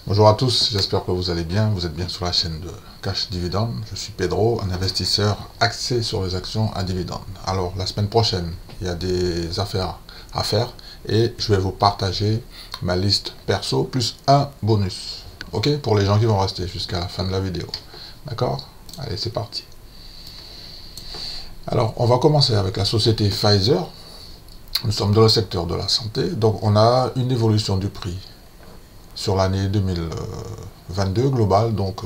Bonjour à tous, j'espère que vous allez bien. Vous êtes bien sur la chaîne de Cash Dividende. Je suis Pedro, un investisseur axé sur les actions à dividendes. Alors, la semaine prochaine, il y a des affaires à faire et je vais vous partager ma liste perso plus un bonus. Ok, pour les gens qui vont rester jusqu'à la fin de la vidéo. D'accord? Allez, c'est parti. Alors, on va commencer avec la société Pfizer. Nous sommes dans le secteur de la santé, donc on a une évolution du prix sur l'année 2022 globale. Donc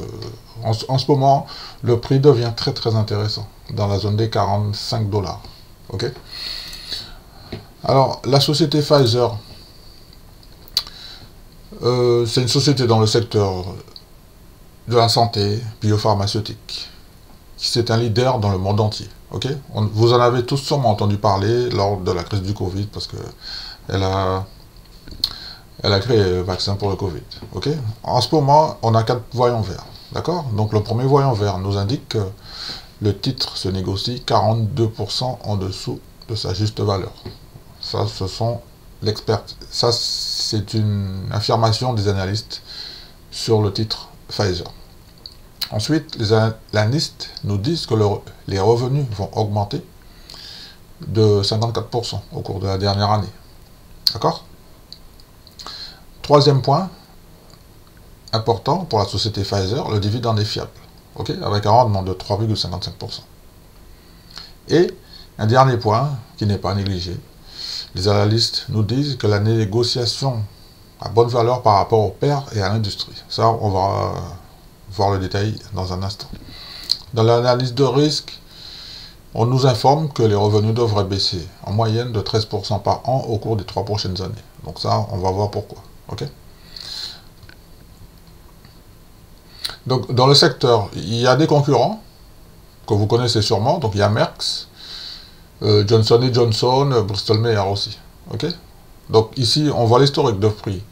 en ce moment, le prix devient très intéressant, dans la zone des 45 $. Ok. Alors, la société Pfizer, c'est une société dans le secteur de la santé biopharmaceutique. C'est un leader dans le monde entier. Ok. Vous en avez tous sûrement entendu parler lors de la crise du Covid, parce que elle a créé le vaccin pour le Covid. Ok. En ce moment, on a 4 voyants verts. D'accord. Donc le premier voyant vert nous indique que le titre se négocie 42% en dessous de sa juste valeur. Ça, ce sont l'expert. Ça, c'est une affirmation des analystes sur le titre Pfizer. Ensuite, les analystes nous disent que les revenus vont augmenter de 54% au cours de la dernière année. D'accord. Troisième point important pour la société Pfizer, le dividende est fiable, ok, avec un rendement de 3,55%. Et un dernier point qui n'est pas négligé, les analystes nous disent que la négociation a bonne valeur par rapport aux pairs et à l'industrie. Ça, on va voir le détail dans un instant. Dans l'analyse de risque, on nous informe que les revenus devraient baisser en moyenne de 13% par an au cours des 3 prochaines années. Donc ça, on va voir pourquoi. Ok. Donc, dans le secteur, il y a des concurrents que vous connaissez sûrement. Donc, il y a Merck, Johnson & Johnson, Bristol Myers aussi. Ok. Donc, ici, on voit l'historique de prix.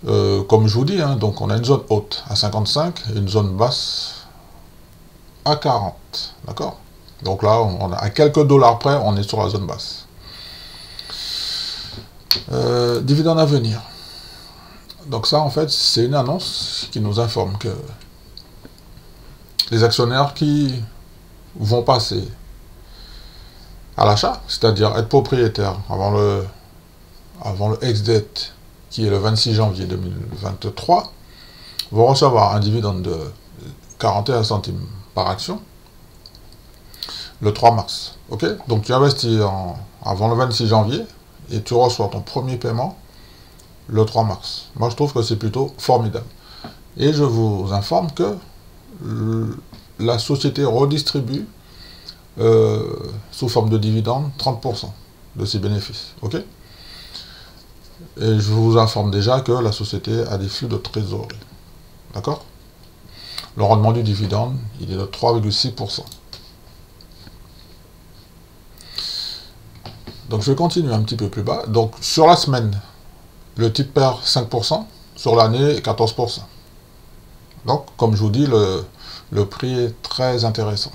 Comme je vous dis, hein, donc on a une zone haute à 55 et une zone basse à 40. D'accord. Donc là, on a à quelques dollars près, on est sur la zone basse. Dividende à venir. Donc ça, en fait, c'est une annonce qui nous informe que les actionnaires qui vont passer à l'achat, c'est-à-dire être propriétaires avant le ex-date, qui est le 26 janvier 2023, vont recevoir un dividende de 41 centimes par action le 3 mars. Ok. Donc tu investis avant le 26 janvier et tu reçois ton premier paiement le 3 mars. Moi, je trouve que c'est plutôt formidable. Et je vous informe que la société redistribue sous forme de dividende 30% de ses bénéfices. Ok. Et je vous informe déjà que la société a des flux de trésorerie. D'accord. Le rendement du dividende, il est de 3,6%. Donc je vais continuer un petit peu plus bas. Donc sur la semaine, le titre perd 5%, sur l'année 14%. Donc comme je vous dis, le prix est très intéressant.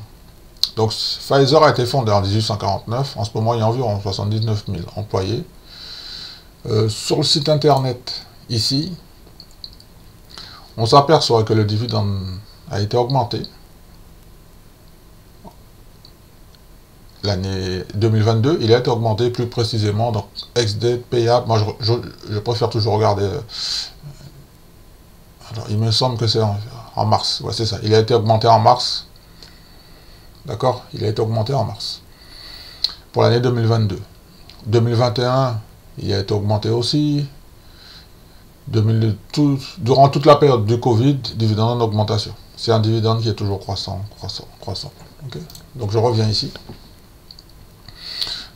Donc Pfizer a été fondé en 1849, en ce moment il y a environ 79 000 employés. Sur le site internet, ici, on s'aperçoit que le dividende a été augmenté. L'année 2022, il a été augmenté plus précisément, donc ex-date payable. Moi, je préfère toujours regarder. Alors, il me semble que c'est en mars. Ouais, c'est ça. Il a été augmenté en mars. D'accord. Il a été augmenté en mars. Pour l'année 2022. 2021, il a été augmenté aussi. Durant toute la période du Covid, dividende en augmentation. C'est un dividende qui est toujours croissant. Okay. Donc, je reviens ici.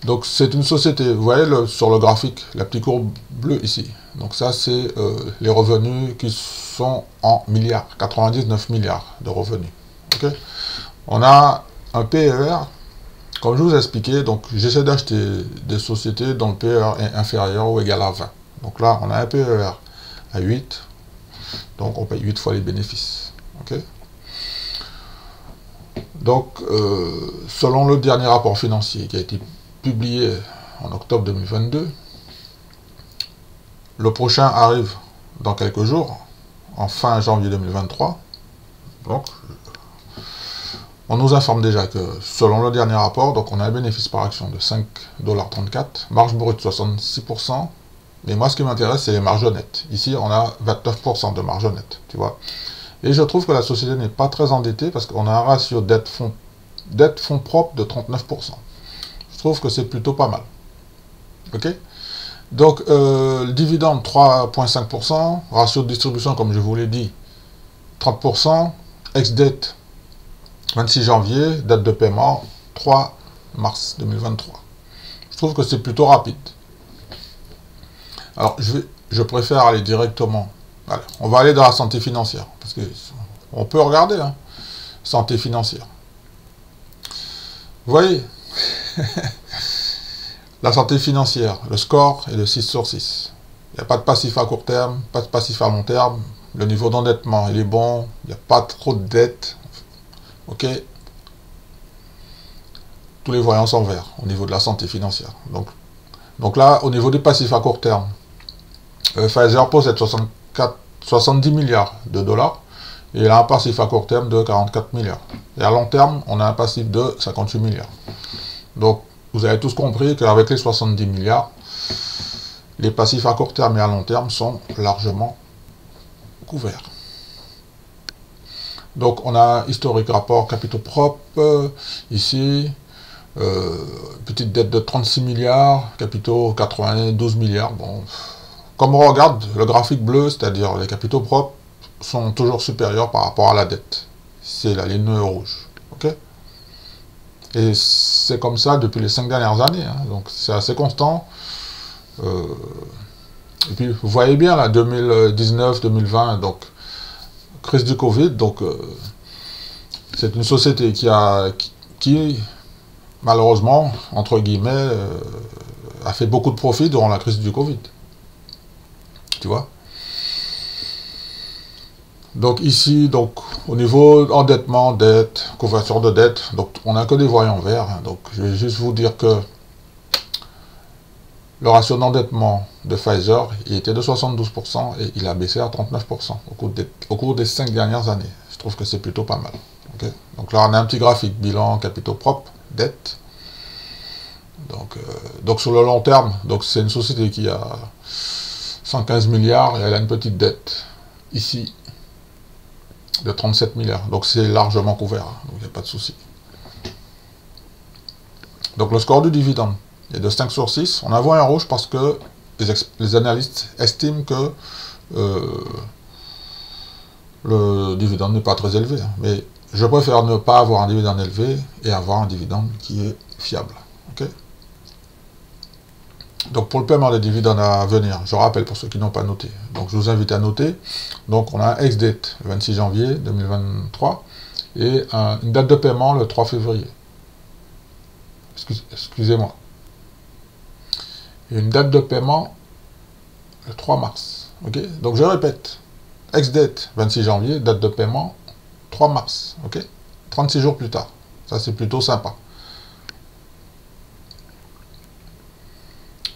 Donc c'est une société, vous voyez sur le graphique, la petite courbe bleue ici. Donc ça c'est les revenus qui sont en milliards, 99 milliards de revenus. Okay. On a un PER, comme je vous ai expliqué, donc j'essaie d'acheter des sociétés dont le PER est inférieur ou égal à 20. Donc là on a un PER à 8, donc on paye 8 fois les bénéfices. Okay. Donc selon le dernier rapport financier qui a été publié en octobre 2022. Le prochain arrive dans quelques jours, en fin janvier 2023. Donc, on nous informe déjà que selon le dernier rapport, donc on a un bénéfice par action de 5,34 $, marge brute 66%, mais moi ce qui m'intéresse c'est les marges nettes. Ici on a 29% de marge nette, tu vois. Et je trouve que la société n'est pas très endettée parce qu'on a un ratio dette-fonds propre de 39%. Je trouve que c'est plutôt pas mal. Ok. Donc le dividende 3,5%, ratio de distribution comme je vous l'ai dit 30%, ex-dette 26 janvier, date de paiement 3 mars 2023. Je trouve que c'est plutôt rapide. Alors, je préfère aller directement. Allez, on va aller dans la santé financière. Parce que on peut regarder, hein, santé financière. Vous voyez, la santé financière, le score est de 6 sur 6. Il n'y a pas de passif à court terme, pas de passif à long terme. Le niveau d'endettement, il est bon. Il n'y a pas trop de dettes. Ok. Tous les voyants sont verts au niveau de la santé financière. Donc là, au niveau des passifs à court terme, Pfizer possède 70 milliards de dollars et il a un passif à court terme de 44 milliards. Et à long terme, on a un passif de 58 milliards. Donc, vous avez tous compris qu'avec les 70 milliards, les passifs à court terme et à long terme sont largement couverts. Donc, on a historique rapport capitaux propres, ici, petite dette de 36 milliards, capitaux 92 milliards. Bon, comme on regarde le graphique bleu, c'est-à-dire les capitaux propres, sont toujours supérieurs par rapport à la dette. C'est la ligne rouge. Ok. Et c'est comme ça depuis les 5 dernières années. Hein, donc c'est assez constant. Et puis vous voyez bien là, 2019, 2020, donc crise du Covid. Donc c'est une société qui malheureusement, entre guillemets, a fait beaucoup de profits durant la crise du Covid. Tu vois. Donc ici, donc au niveau endettement, dette, couverture de dette, donc on n'a que des voyants verts. Hein, donc je vais juste vous dire que le ratio d'endettement de Pfizer, il était de 72% et il a baissé à 39% au cours des 5 dernières années. Je trouve que c'est plutôt pas mal. Okay. Donc là, on a un petit graphique bilan, capitaux propres, dette. Donc sur le long terme, donc c'est une société qui a 115 milliards et elle a une petite dette ici de 37 milliards. Donc c'est largement couvert, hein, donc il n'y a pas de souci. Donc le score du dividende est de 5 sur 6. On a vu un rouge parce que les analystes estiment que le dividende n'est pas très élevé. Hein, mais je préfère ne pas avoir un dividende élevé et avoir un dividende qui est fiable. Okay. Donc pour le paiement des dividendes à venir, je rappelle pour ceux qui n'ont pas noté, donc je vous invite à noter, donc on a un ex-date le 26 janvier 2023 et une date de paiement le 3 février. Excusez-moi. Et une date de paiement le 3 mars. Ok. Donc je répète, ex-date 26 janvier, date de paiement 3 mars. Ok. 36 jours plus tard. Ça c'est plutôt sympa.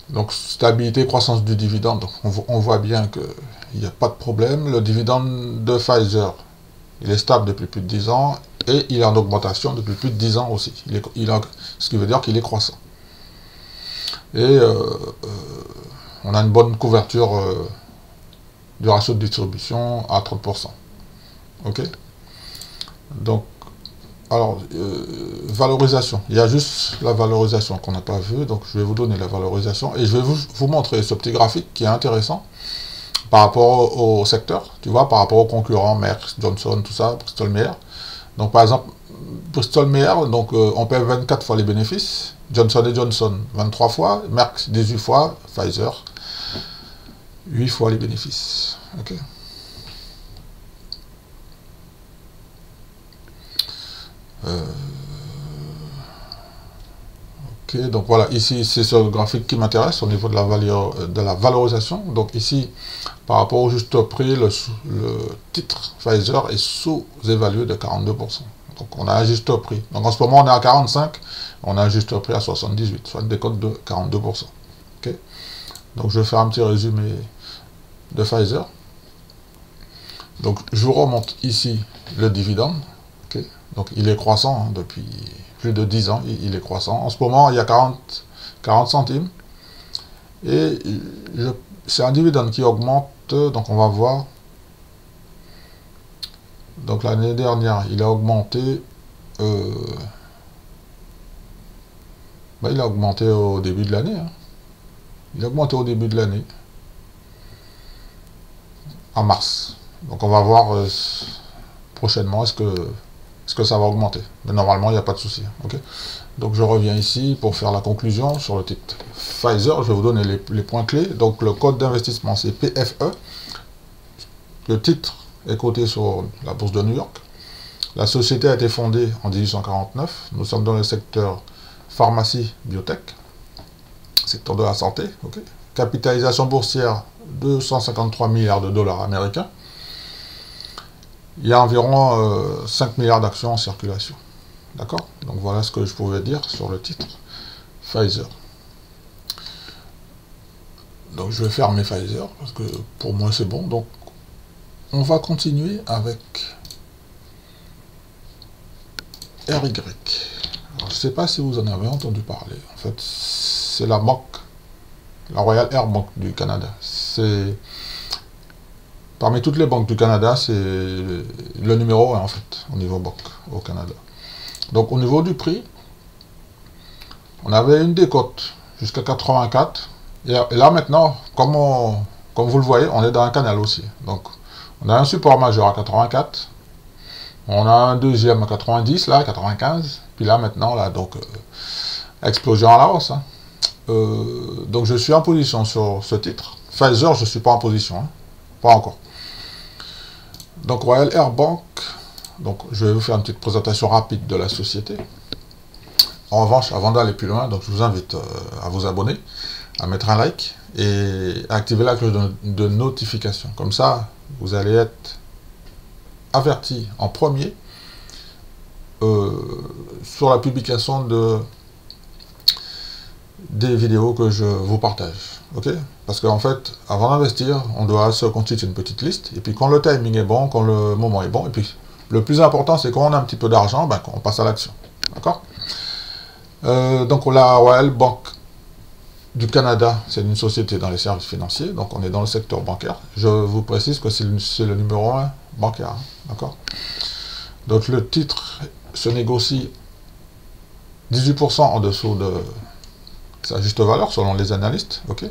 Donc, stabilité, croissance du dividende, on voit bien qu'il n'y a pas de problème. Le dividende de Pfizer, il est stable depuis plus de 10 ans et il est en augmentation depuis plus de 10 ans aussi. Ce qui veut dire qu'il est croissant. Et on a une bonne couverture du ratio de distribution à 30%. Ok. Donc, alors, valorisation. Il y a juste la valorisation qu'on n'a pas vue. Donc, je vais vous donner la valorisation. Et je vais vous montrer ce petit graphique qui est intéressant par rapport au secteur. Tu vois, par rapport aux concurrents, Merck, Johnson, tout ça, Bristol Myers. Donc, par exemple, Bristol Myers, donc, on paie 24 fois les bénéfices. Johnson & Johnson, 23 fois. Merck, 18 fois. Pfizer, 8 fois les bénéfices. Ok. Ok, donc voilà, ici c'est ce graphique qui m'intéresse au niveau de la valorisation. Donc ici, par rapport au juste prix, le titre Pfizer est sous-évalué de 42%. Donc on a un juste prix. Donc en ce moment on est à 45, on a un juste prix à 78, soit une décote de 42%. Okay. Donc je vais faire un petit résumé de Pfizer. Donc je vous remonte ici le dividende. Okay. Donc il est croissant hein, depuis plus de 10 ans, il est croissant. En ce moment, il y a 40 centimes. Et c'est un dividende qui augmente, donc on va voir. Donc l'année dernière, il a augmenté. Il a augmenté au début de l'année. Hein. Il a augmenté au début de l'année. En mars. Donc on va voir prochainement est-ce que ça va augmenter. Mais normalement, il n'y a pas de souci. Okay. Donc je reviens ici pour faire la conclusion sur le titre Pfizer. Je vais vous donner les points clés. Donc le code d'investissement, c'est PFE. Le titre est coté sur la bourse de New York. La société a été fondée en 1849. Nous sommes dans le secteur pharmacie, biotech, secteur de la santé. Okay. Capitalisation boursière, 253 milliards de dollars américains. Il y a environ 5 milliards d'actions en circulation. D'accord? Donc voilà ce que je pouvais dire sur le titre Pfizer. Donc je vais fermer Pfizer parce que pour moi c'est bon. Donc on va continuer avec RY. Alors, je ne sais pas si vous en avez entendu parler. En fait, c'est la banque, la Royal Air Bank du Canada. C'est parmi toutes les banques du Canada, c'est le numéro 1 en fait, au niveau banque au Canada. Donc au niveau du prix, on avait une décote jusqu'à 84. Et là maintenant, comme vous le voyez, on est dans un canal aussi. Donc on a un support majeur à 84. On a un deuxième à 90, là, 95. Puis là maintenant, là, donc explosion à la hausse. Hein. Donc je suis en position sur ce titre. Pfizer, je ne suis pas en position. Hein. Pas encore. Donc Royal Air Bank, donc je vais vous faire une petite présentation rapide de la société. En revanche, avant d'aller plus loin, donc je vous invite à vous abonner, à mettre un like et à activer la cloche de notification. Comme ça, vous allez être averti en premier sur la publication des vidéos que je vous partage. Ok? Parce qu'en fait, avant d'investir, on doit se constituer une petite liste. Et puis quand le timing est bon, quand le moment est bon, et puis le plus important, c'est quand on a un petit peu d'argent, ben, on passe à l'action. D'accord? Donc la Royal Bank du Canada, c'est une société dans les services financiers, donc on est dans le secteur bancaire. Je vous précise que c'est le numéro 1 bancaire. Hein, d'accord? Donc le titre se négocie 18% en dessous de sa juste valeur selon les analystes. Okay.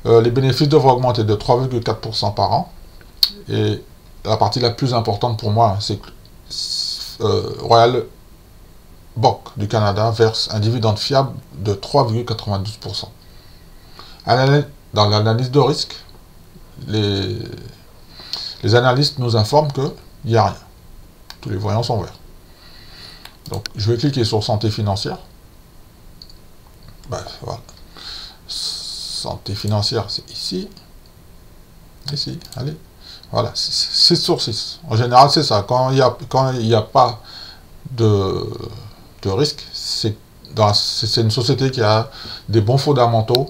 Les bénéfices devraient augmenter de 3,4% par an. Et la partie la plus importante pour moi, c'est que Royal Bank du Canada verse un dividende fiable de 3,92%. Dans l'analyse de risque, les analystes nous informent qu'il n'y a rien. Tous les voyants sont verts. Donc, je vais cliquer sur santé financière. Bref, voilà. Santé financière, c'est ici. Ici, allez. Voilà, 6 sur 6. En général, c'est ça. Quand il n'y a pas de risque, c'est une société qui a des bons fondamentaux,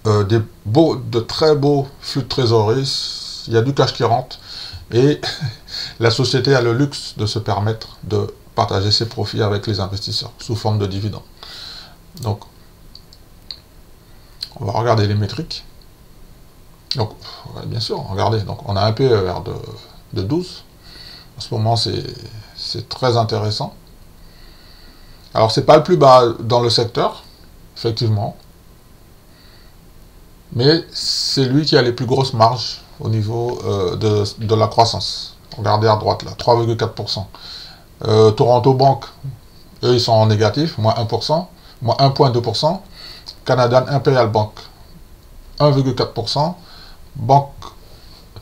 de très beaux flux de trésorerie, il y a du cash qui rentre, et la société a le luxe de se permettre de partager ses profits avec les investisseurs sous forme de dividendes. Donc, on va regarder les métriques. Donc, ouais, bien sûr, regardez, donc on a un PER de 12. En ce moment, c'est très intéressant. Alors, c'est pas le plus bas dans le secteur, effectivement, mais c'est lui qui a les plus grosses marges au niveau de la croissance. Regardez à droite, là, 3,4%. Toronto Bank, eux, ils sont en négatif, moins 1%, moins 1,2%. Canadian Imperial Bank, 1,4%. Banque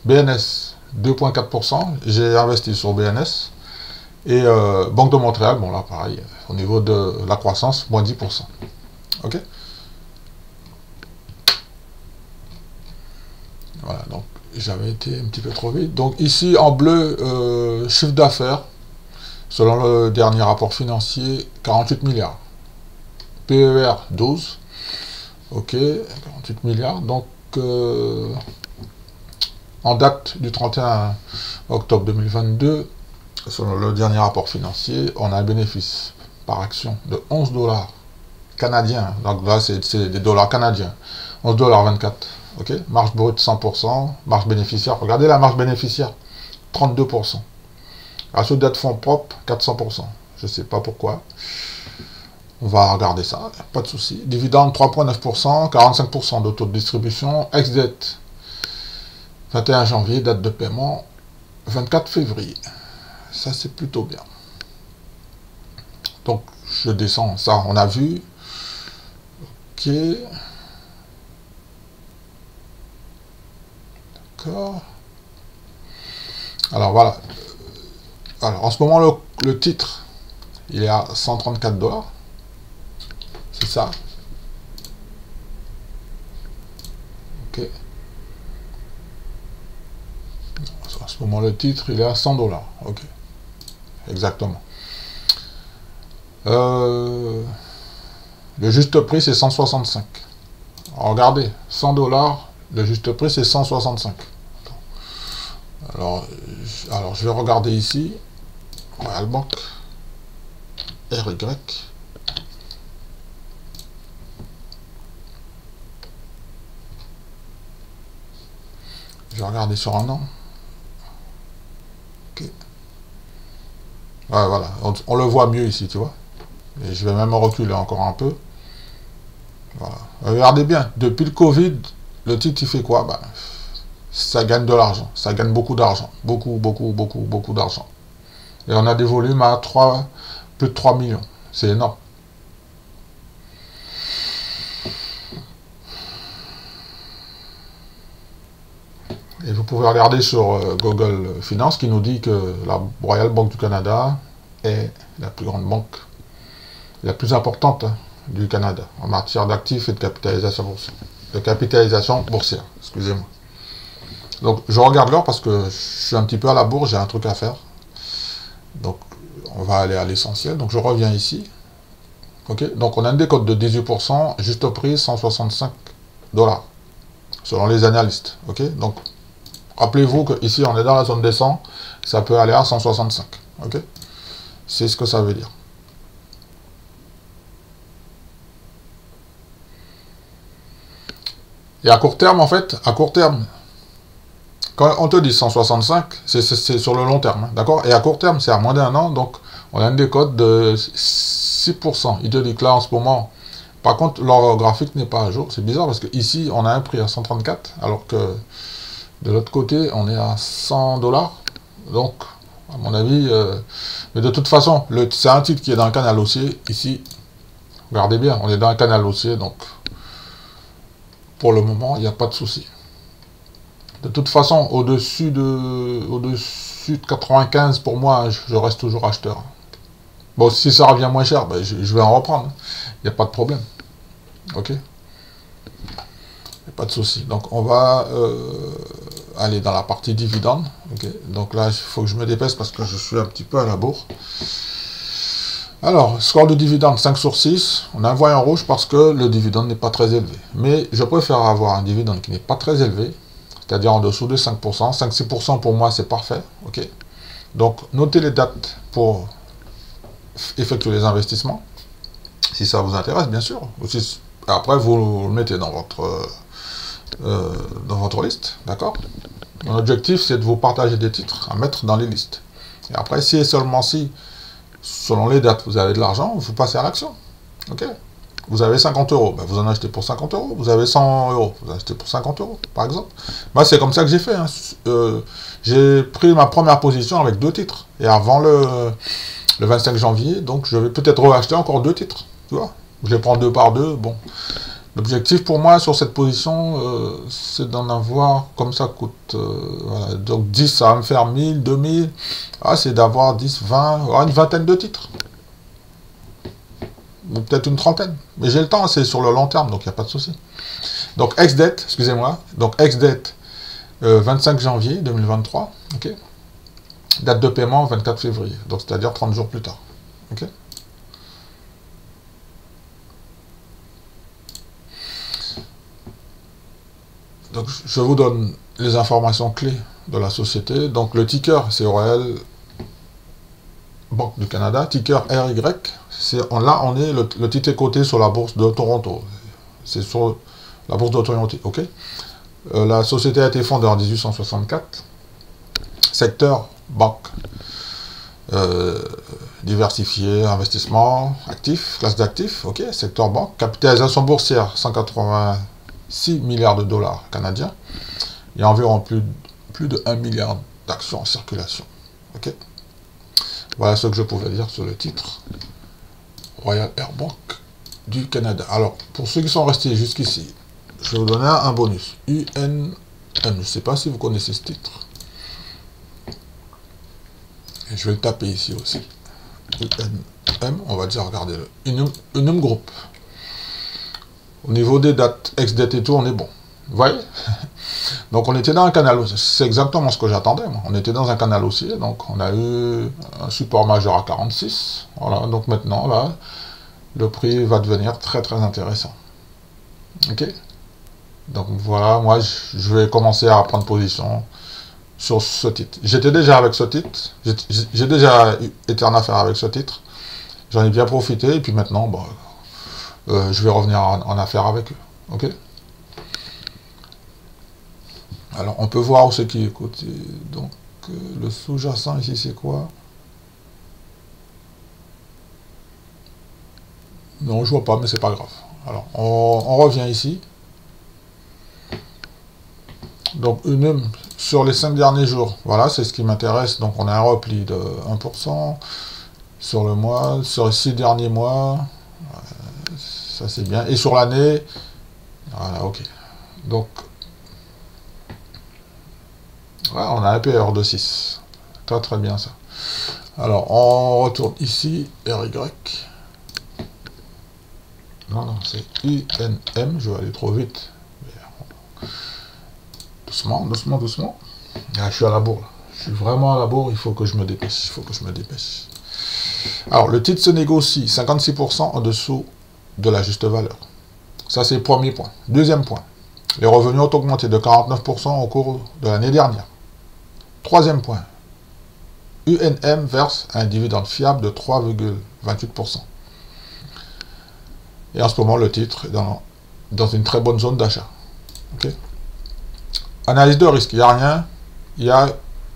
BNS, 2,4%. J'ai investi sur BNS. Et Banque de Montréal, bon là, pareil, au niveau de la croissance, moins 10%. Ok? Voilà, donc j'avais été un petit peu trop vite. Donc ici, en bleu, chiffre d'affaires, selon le dernier rapport financier, 48 milliards. PER, 12. Ok, 48 milliards. Donc, En date du 31 octobre 2022, selon le dernier rapport financier, on a un bénéfice par action de 11 dollars canadiens. Donc là, c'est des dollars canadiens. 11,24 $. Ok, marge brute 100%, marge bénéficiaire. Regardez la marge bénéficiaire, 32%. Ratio de dette fonds propre, 400%. Je ne sais pas pourquoi. On va regarder ça, pas de souci. Dividende 3,9%, 45% de taux de distribution. Ex-dette 21 janvier, date de paiement 24 février. Ça, c'est plutôt bien. Donc, je descends. Ça, on a vu. Ok. D'accord. Alors, voilà. Alors, en ce moment, le titre, il est à 134 $. C'est ça. Ok. En ce moment, le titre, il est à 100 $. Ok. Exactement. Le juste prix, c'est 165. Regardez, 100 $, le juste prix, c'est 165. Alors, je vais regarder ici. Royal Bank. RY. Je vais regarder sur un an. Ok. Ouais, voilà. On le voit mieux ici, tu vois. Et je vais même reculer encore un peu. Voilà. Regardez bien. Depuis le Covid, le titre, il fait quoi? Ben, ça gagne de l'argent. Ça gagne beaucoup d'argent. Beaucoup, beaucoup, beaucoup, beaucoup d'argent. Et on a des volumes à plus de 3 millions. C'est énorme. Et vous pouvez regarder sur Google Finance qui nous dit que la Royal Bank du Canada est la plus grande banque, la plus importante du Canada en matière d'actifs et de capitalisation boursière. Excusez-moi. Donc je regarde l'heure parce que je suis un petit peu à la bourre, j'ai un truc à faire. Donc on va aller à l'essentiel. Donc je reviens ici. Ok. Donc on a une décote de 18%, juste au prix 165 $, selon les analystes. Ok. Donc rappelez-vous qu'ici, on est dans la zone des 100, ça peut aller à 165. Ok. C'est ce que ça veut dire. Et à court terme, en fait, à court terme, quand on te dit 165, c'est sur le long terme, hein, d'accord? Et à court terme, c'est à moins d'un an, donc on a une décote de 6%. Il te dit que là, en ce moment, par contre, leur graphique n'est pas à jour. C'est bizarre parce qu'ici, on a un prix à 134, alors que de l'autre côté, on est à 100 $. Donc, à mon avis, mais de toute façon, c'est un titre qui est dans un canal haussier. Ici, regardez bien, on est dans un canal haussier, donc pour le moment, il n'y a pas de souci. De toute façon, au-dessus de 95, pour moi, je reste toujours acheteur. Bon, si ça revient moins cher, ben, je vais en reprendre. Il n'y a pas de problème. Ok? Il n'y a pas de souci. Donc, on va aller dans la partie dividende. Okay. Donc là, il faut que je me dépêche parce que je suis un petit peu à la bourre. Alors, score de dividende 5 sur 6. On a un voyant rouge parce que le dividende n'est pas très élevé. Mais je préfère avoir un dividende qui n'est pas très élevé, c'est-à-dire en dessous de 5%. 5-6% pour moi, c'est parfait. Ok. Donc, notez les dates pour effectuer les investissements, si ça vous intéresse, bien sûr. Après, vous le mettez dans votre liste, d'accord? Mon objectif, c'est de vous partager des titres à mettre dans les listes. Et après, si et seulement si, selon les dates, vous avez de l'argent, vous passez à l'action. Ok? Vous avez 50 €, ben vous en achetez pour 50 €. Vous avez 100 €, vous achetez pour 50 €, par exemple. Moi, c'est comme ça que j'ai fait. Hein. J'ai pris ma première position avec 2 titres. Et avant le 25 janvier, donc je vais peut-être racheter encore 2 titres. Tu vois? Je les prends 2 par 2, bon. L'objectif pour moi sur cette position, c'est d'en avoir, comme ça coûte, voilà, donc 10, ça va me faire 1000, 2000, c'est d'avoir 10, 20, une vingtaine de titres. Ou peut-être une trentaine. Mais j'ai le temps, c'est sur le long terme, donc il n'y a pas de souci. Donc ex-dette, excusez-moi, donc ex-dette 25 janvier 2023, ok. Date de paiement 24 février, donc c'est-à-dire 30 jours plus tard, ok. Donc je vous donne les informations clés de la société. Donc le ticker, c'est Royal Banque du Canada, ticker RY. Là, on est le titre est coté sur la bourse de Toronto. C'est sur la bourse de Toronto, ok. La société a été fondée en 1864. Secteur banque. Diversifié, investissement, actif, classe d'actifs, ok. Secteur banque. Capitalisation boursière, 186 milliards de dollars canadiens. Il y a environ plus de 1 milliard d'actions en circulation. Ok. Voilà ce que je pouvais dire sur le titre. Royal Air Bank du Canada. Alors, pour ceux qui sont restés jusqu'ici, je vais vous donner un bonus. UNM. Je ne sais pas si vous connaissez ce titre. Et je vais le taper ici aussi. UNM, on va dire, regardez-le. UNM Group. Au niveau des dates, ex-date et tout, on est bon. Vous voyez? Donc on était dans un canal, c'est exactement ce que j'attendais, moi. On était dans un canal haussier, donc on a eu un support majeur à 46. Voilà, donc maintenant, là, le prix va devenir très très intéressant. Ok? Donc voilà, moi je vais commencer à prendre position sur ce titre. J'étais déjà avec ce titre, j'ai déjà été en affaire avec ce titre. J'en ai bien profité, et puis maintenant, bon, je vais revenir en affaire avec eux. Ok? Alors, on peut voir ce qui est côté. Donc, le sous-jacent ici, c'est quoi? Non, je vois pas, mais c'est pas grave. Alors, on revient ici. Donc, UNM, sur les 5 derniers jours, voilà, c'est ce qui m'intéresse. Donc, on a un repli de 1%. Sur le mois, sur les 6 derniers mois, ça c'est bien. Et sur l'année, voilà, ok. Donc, voilà, on a un PR de 6. Très très bien ça. Alors, on retourne ici, RY. Non, non, c'est UNM, je vais aller trop vite. Doucement, doucement, doucement. Ah, je suis à la bourre, là. Je suis vraiment à la bourre, il faut que je me dépêche. Il faut que je me dépêche. Alors, le titre se négocie 56% en dessous de la juste valeur. Ça, c'est le premier point. Deuxième point. Les revenus ont augmenté de 49% au cours de l'année dernière. Troisième point. UNM verse un dividende fiable de 3,28%. Et en ce moment, le titre est dans une très bonne zone d'achat. Okay. Analyse de risque, il n'y a rien. Il y a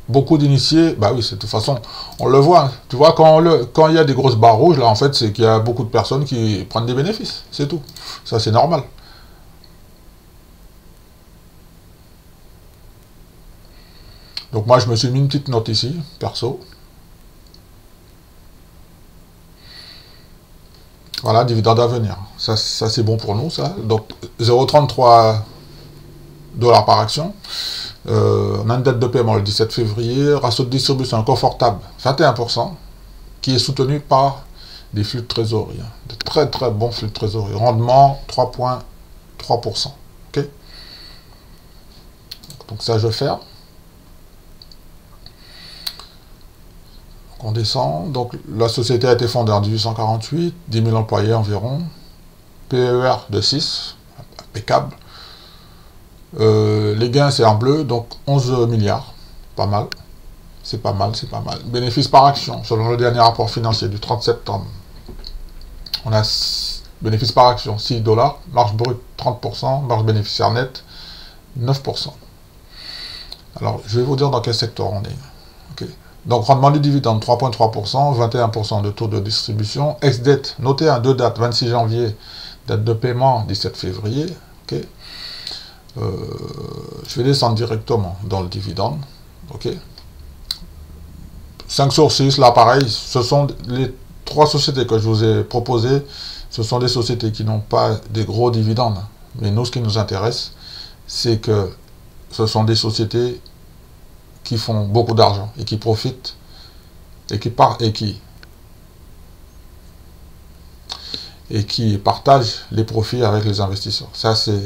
beaucoup d'initiés. Bah oui, de toute façon, on le voit. Tu vois, quand il y a des grosses barres rouges, là, en fait, c'est qu'il y a beaucoup de personnes qui prennent des bénéfices. C'est tout. Ça, c'est normal. Donc moi, je me suis mis une petite note ici, perso. Voilà, dividende à venir. Ça c'est bon pour nous, ça. Donc, 0,33 $ par action. On a une date de paiement le 17 février. Ratio de distribution confortable, 21%, qui est soutenu par des flux de trésorerie. De très très bons flux de trésorerie. Rendement, 3,3%. Ok. Donc ça, je vais faire. On descend, donc la société a été fondée en 1848, 10 000 employés environ, PER de 6, impeccable. Les gains c'est en bleu, donc 11 milliards, pas mal, c'est pas mal, c'est pas mal. Bénéfice par action, selon le dernier rapport financier du 30 septembre, on a bénéfice par action 6 $, marge brute 30%, marge bénéficiaire nette 9%. Alors je vais vous dire dans quel secteur on est. Okay. Donc, rendement du dividende, 3,3%, 21% de taux de distribution. Ex-dette, notez un 2 dates, 26 janvier, date de paiement, 17 février. Okay. Je vais descendre directement dans le dividende. Okay. 5 sur 6, là pareil, ce sont les 3 sociétés que je vous ai proposées. Ce sont des sociétés qui n'ont pas des gros dividendes. Mais nous, ce qui nous intéresse, c'est que ce sont des sociétés qui font beaucoup d'argent et qui profitent et qui partagent les profits avec les investisseurs. Ça, c'est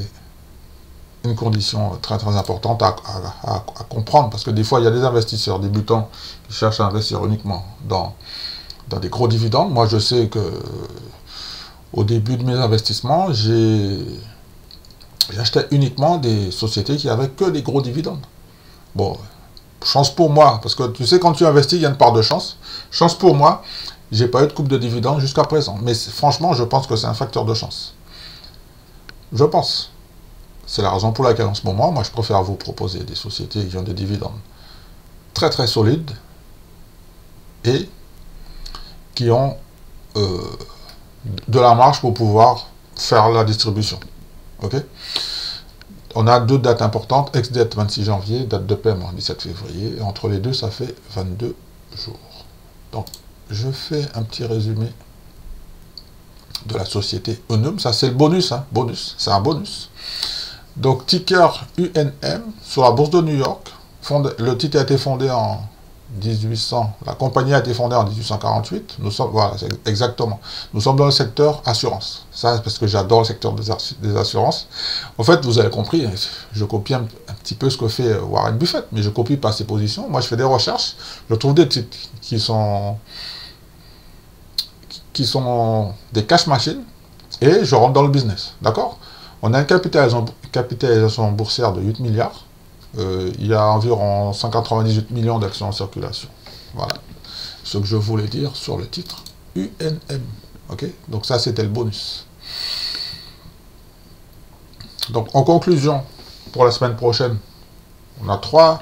une condition très très importante à comprendre, parce que des fois, il y a des investisseurs débutants qui cherchent à investir uniquement dans des gros dividendes. Moi, je sais que au début de mes investissements, j'ai j'achetais uniquement des sociétés qui avaient que des gros dividendes. Bon, chance pour moi, parce que tu sais, quand tu investis, il y a une part de chance. Chance pour moi, j'ai pas eu de coupe de dividendes jusqu'à présent. Mais franchement, je pense que c'est un facteur de chance. Je pense. C'est la raison pour laquelle, en ce moment, moi, je préfère vous proposer des sociétés qui ont des dividendes très très solides et qui ont de la marge pour pouvoir faire la distribution. Ok? On a deux dates importantes, ex-date 26 janvier, date de paiement 17 février, et entre les deux, ça fait 22 jours. Donc, je fais un petit résumé de la société Unum. Ça, c'est le bonus, hein, bonus, c'est un bonus. Donc, ticker UNM sur la bourse de New York. Le titre a été fondé en 1800. La compagnie a été fondée en 1848. Nous sommes, voilà, exactement. Nous sommes dans le secteur assurance. Ça, parce que j'adore le secteur des assurances. En fait, vous avez compris, je copie un petit peu ce que fait Warren Buffett, mais je copie pas ses positions. Moi, je fais des recherches. Je trouve des titres qui sont des cash machines et je rentre dans le business. D'accord? On a une capitalisation boursière de 8 milliards. Il y a environ 198 millions d'actions en circulation. Voilà ce que je voulais dire sur le titre UNM. Ok? Donc ça, c'était le bonus. Donc en conclusion, pour la semaine prochaine, on a 3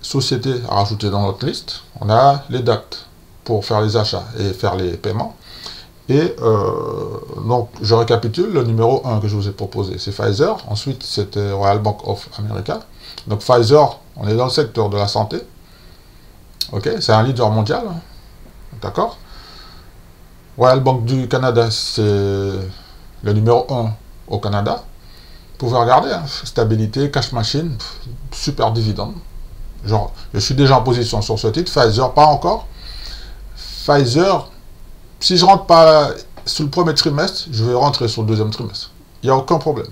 sociétés à rajouter dans notre liste. On a les dates pour faire les achats et faire les paiements. Et donc, je récapitule, le numéro 1 que je vous ai proposé, c'est Pfizer. Ensuite, c'était Royal Bank of America. Donc, Pfizer, on est dans le secteur de la santé. Ok, c'est un leader mondial. D'accord. Royal Bank du Canada, c'est le numéro 1 au Canada. Vous pouvez regarder, hein, stabilité, cash machine, super dividende. Genre, je suis déjà en position sur ce titre. Pfizer, pas encore. Pfizer, si je ne rentre pas sur le premier trimestre, je vais rentrer sur le deuxième trimestre. Il n'y a aucun problème.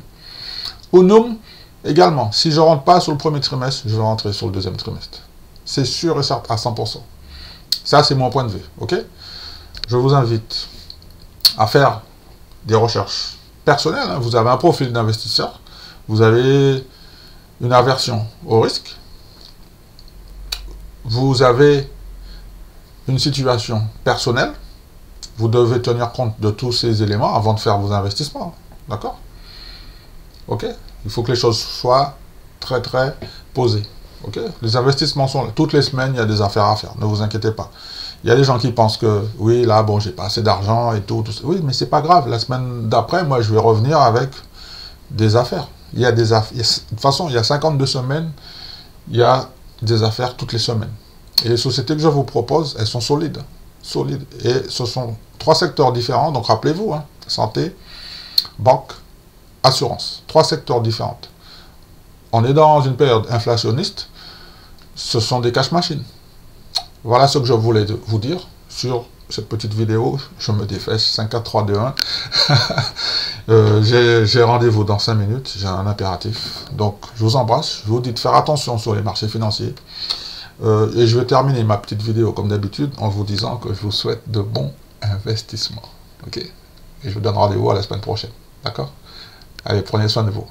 Unum, également, si je ne rentre pas sur le premier trimestre, je vais rentrer sur le deuxième trimestre. C'est sûr et certain, à 100%. Ça, c'est mon point de vue. Ok? Je vous invite à faire des recherches personnelles. Hein. Vous avez un profil d'investisseur. Vous avez une aversion au risque. Vous avez une situation personnelle. Vous devez tenir compte de tous ces éléments avant de faire vos investissements. D'accord? Ok? Il faut que les choses soient très très posées. Ok? Les investissements sont là. Toutes les semaines, il y a des affaires à faire. Ne vous inquiétez pas. Il y a des gens qui pensent que, oui, là, bon, j'ai pas assez d'argent et tout. Oui, mais c'est pas grave. La semaine d'après, moi, je vais revenir avec des affaires. Il y a des affaires. De toute façon, il y a 52 semaines. Il y a des affaires toutes les semaines. Et les sociétés que je vous propose, elles sont solides. Solides. Et ce sont 3 secteurs différents. Donc, rappelez-vous, hein, santé, banque, assurance. 3 secteurs différents. On est dans une période inflationniste. Ce sont des cash machines. Voilà ce que je voulais vous dire sur cette petite vidéo. Je me défesse. 5, 4, 3, 2, 1. J'ai rendez-vous dans 5 minutes. J'ai un impératif. Donc, je vous embrasse. Je vous dis de faire attention sur les marchés financiers. Et je vais terminer ma petite vidéo comme d'habitude en vous disant que je vous souhaite de bons investissements. Ok? Et je vous donne rendez-vous à la semaine prochaine. D'accord? Allez, prenez soin de vous.